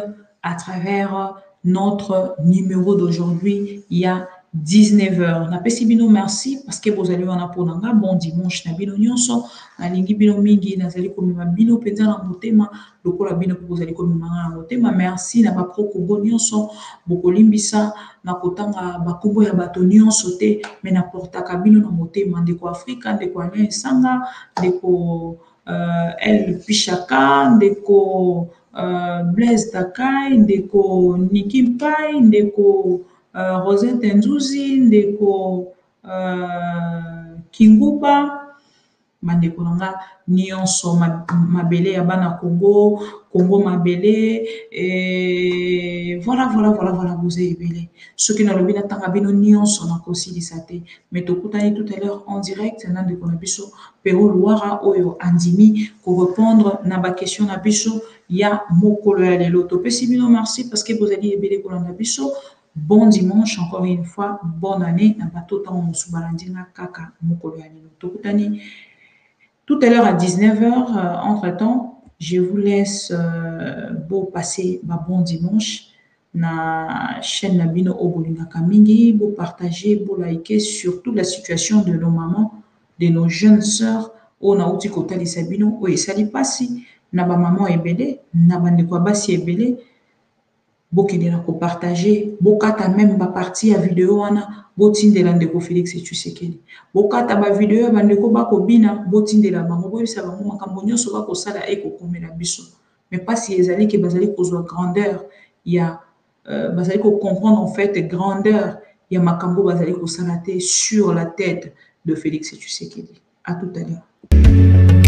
à travers notre numéro d'aujourd'hui. Il y a 19h. Na pesi bino merci parce que vous allez wana ponanga bon dimanche na bino nyonso na lingi bino mingi na zali komema bino penza na motema lokola bino vous allez komema na motema merci na ba Pro Congo nyonso bokolimbisa na kotanga bakombo ya bato nyonso te mais na portaka bino na motema ndeko Afrika ndeko anya esanga ndeko El Pichaka ndeko Blaise Takai ndeko Nikimpai ndeko Rosette Nzuzi, ndeko Kinguba, mandeko nanga nyonso mabele ya bana Congo, Congo mabele, et voilà, vous avez belé. Ceux qui n'ont pas tanga bino nyonso na kosi disate, mais tokutani tout à l'heure en direct, na ndeko na biso, Pero Louara oyo andimi, pour répondre na ba question na biso, ya mokolo ya lelo. Topesi bino merci parce que vous allez belé kolanda biso. bon dimanche encore une fois, bonne année. Na bato ta musubalandinga kaka mokolo ya lelo. Tokutani tout à l'heure à 19h. Entre-temps, je vous laisse beau passer ma bon dimanche na chaîne Nabino Obolingaka mingi, beau partager, beau liker surtout la situation de nos mamans, de nos jeunes sœurs. On a outi kota li sabino, oui, ça li pasi na ba maman ebele, na ba ndeko basi ebele. Bokedela ko partager, bokata même ba partie ya vidéo wana, botindela ndeko Félix Tshisekedi. Bokata ba vidéo ba ndeko bakobina, botindela bango boyisa bango makambo nyonso bakosala ekokomela biso. Mais pas si ezali ke bazali kozwa grandeur, ya bazali ko comprendre en fait grandeur ya makambo bazali kosala te sur la tête de Félix Tshisekedi. À tout à l'heure.